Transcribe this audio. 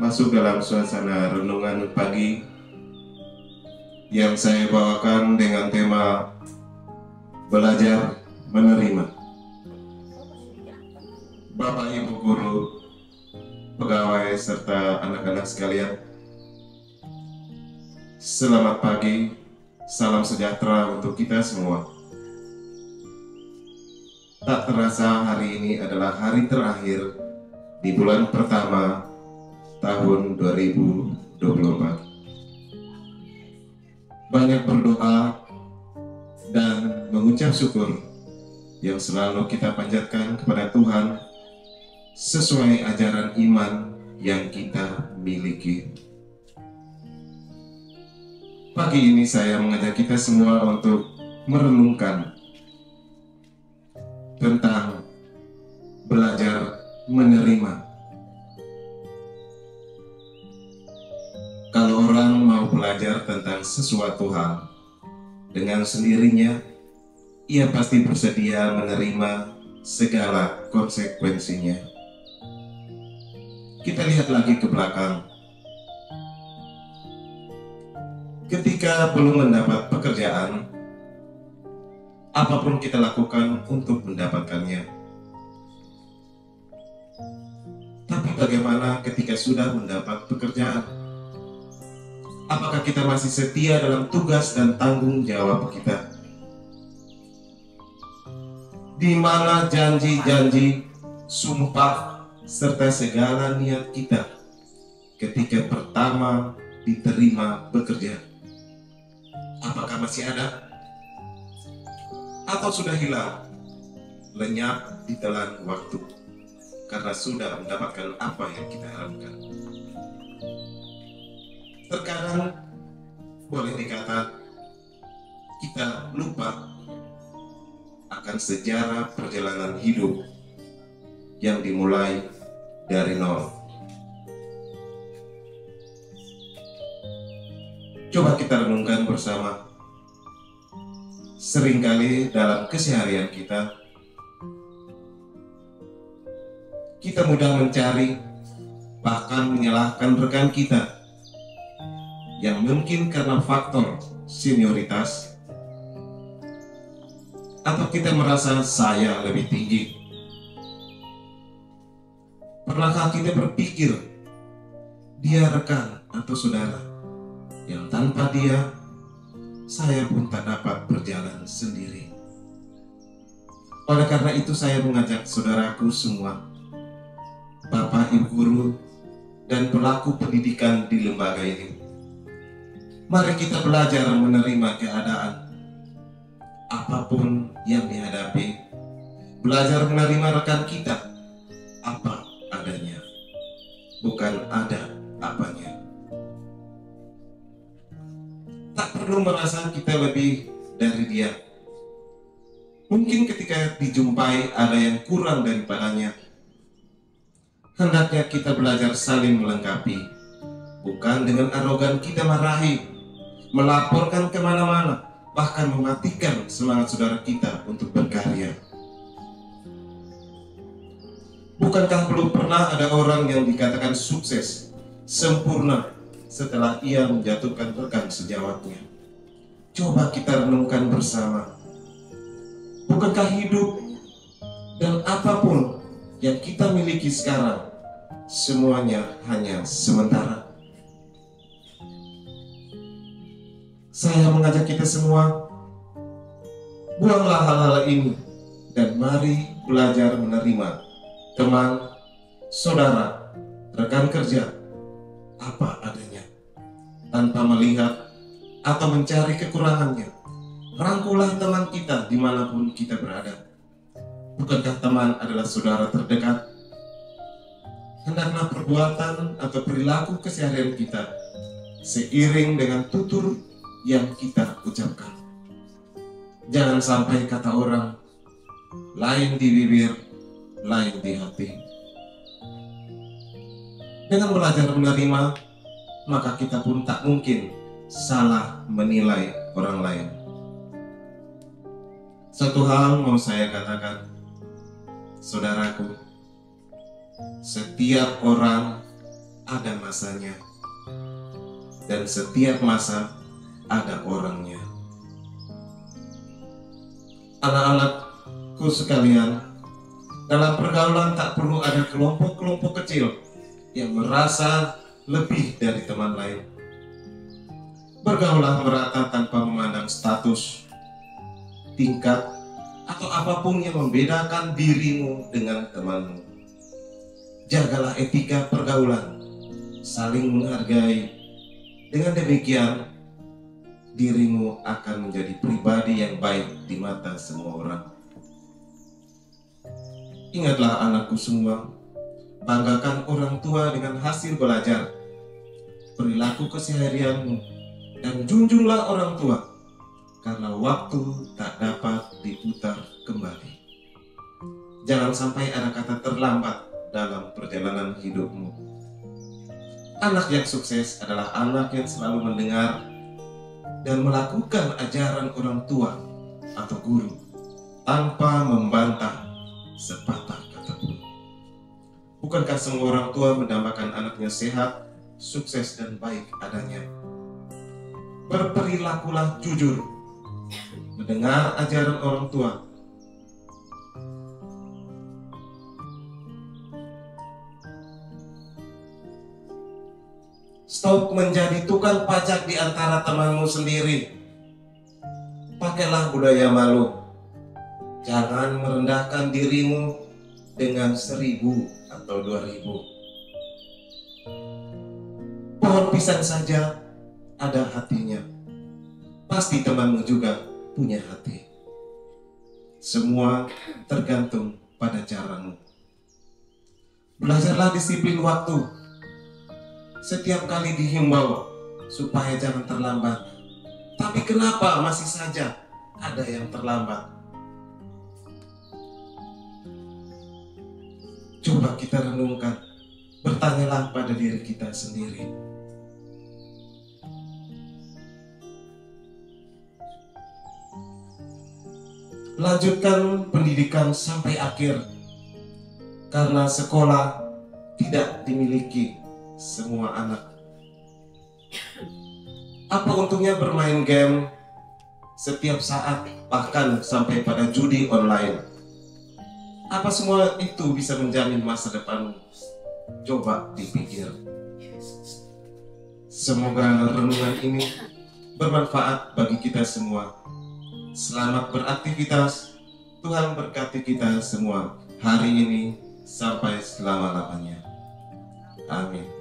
masuk dalam suasana renungan pagi yang saya bawakan dengan tema belajar menerima. Bapak, Ibu guru, pegawai serta anak-anak sekalian, selamat pagi, salam sejahtera untuk kita semua. Tak terasa hari ini adalah hari terakhir di bulan pertama tahun 2024. Banyak berdoa dan mengucap syukur yang selalu kita panjatkan kepada Tuhan sesuai ajaran iman yang kita miliki. Pagi ini saya mengajak kita semua untuk merenungkan tentang belajar menerima. Kalau orang mau belajar tentang sesuatu hal, dengan sendirinya ia pasti bersedia menerima segala konsekuensinya. Kita lihat lagi ke belakang. Ketika belum mendapat pekerjaan, apapun kita lakukan untuk mendapatkannya. Tapi bagaimana ketika sudah mendapat pekerjaan? Apakah kita masih setia dalam tugas dan tanggung jawab kita? Di mana janji-janji, sumpah, serta segala niat kita ketika pertama diterima bekerja? Apakah masih ada? Atau sudah hilang, lenyap di telan waktu karena sudah mendapatkan apa yang kita harapkan? Terkadang boleh dikata kita lupa akan sejarah perjalanan hidup yang dimulai dari nol. Coba kita renungkan bersama. Seringkali dalam keseharian kita mudah mencari, bahkan menyalahkan rekan kita yang mungkin karena faktor senioritas, atau kita merasa saya lebih tinggi. Pernahkah kita berpikir dia rekan atau saudara yang tanpa dia saya pun tak dapat berjalan sendiri? Oleh karena itu saya mengajak saudaraku semua, Bapak, Ibu guru, dan pelaku pendidikan di lembaga ini, mari kita belajar menerima keadaan apapun yang dihadapi. Belajar menerima rekan kita apa adanya, bukan ada apanya. Tak perlu merasa kita lebih dari dia. Mungkin ketika dijumpai ada yang kurang daripadanya, hendaknya kita belajar saling melengkapi, bukan dengan arogan kita marahi, melaporkan kemana-mana, bahkan mematikan semangat saudara kita untuk berkarya. Bukankah belum pernah ada orang yang dikatakan sukses, sempurna, setelah ia menjatuhkan rekan sejawatnya? Coba kita renungkan bersama. Bukankah hidup dan apapun yang kita miliki sekarang, semuanya hanya sementara? Saya mengajak kita semua, buanglah hal-hal ini dan mari belajar menerima teman, saudara, rekan kerja apa adanya, tanpa melihat atau mencari kekurangannya. Rangkulah teman kita dimanapun kita berada. Bukankah teman adalah saudara terdekat? Hendaklah perbuatan atau perilaku keseharian kita seiring dengan tutur yang kita ucapkan. Jangan sampai kata orang lain di bibir, lain di hati. Dengan belajar menerima, maka kita pun tak mungkin salah menilai orang lain. Satu hal mau saya katakan, saudaraku, setiap orang ada masanya, dan setiap masa ada orangnya. Anak-anakku sekalian, dalam pergaulan tak perlu ada kelompok-kelompok kecil yang merasa lebih dari teman lain. Bergaulah merata tanpa memandang status, tingkat, atau apapun yang membedakan dirimu dengan temanmu. Jagalah etika pergaulan, saling menghargai. Dengan demikian, dirimu akan menjadi pribadi yang baik di mata semua orang. Ingatlah anakku semua, banggakan orang tua dengan hasil belajar, perilaku keseharianmu, dan junjunglah orang tua, karena waktu tak dapat diputar kembali. Jangan sampai ada kata terlambat dalam perjalanan hidupmu. Anak yang sukses adalah anak yang selalu mendengar dan melakukan ajaran orang tua atau guru tanpa membantah sepatah kata pun. Bukankah semua orang tua mendambakan anaknya sehat, sukses, dan baik adanya? Berperilakulah jujur, mendengar ajaran orang tua, stop menjadi tukang pajak di antara temanmu sendiri. Pakailah budaya malu. Jangan merendahkan dirimu dengan 1.000 atau 2.000. Pohon pisang saja ada hatinya. Pasti temanmu juga punya hati. Semua tergantung pada caramu. Belajarlah disiplin waktu. Setiap kali dihimbau supaya jangan terlambat. Tapi kenapa masih saja ada yang terlambat? Coba kita renungkan, bertanyalah pada diri kita sendiri. Lanjutkan pendidikan sampai akhir, karena sekolah tidak dimiliki semua anak. Apa untungnya bermain game setiap saat, bahkan sampai pada judi online? Apa semua itu bisa menjamin masa depanmu? Coba dipikir. Semoga renungan ini bermanfaat bagi kita semua. Selamat beraktivitas. Tuhan berkati kita semua hari ini sampai selama-lamanya. Amin.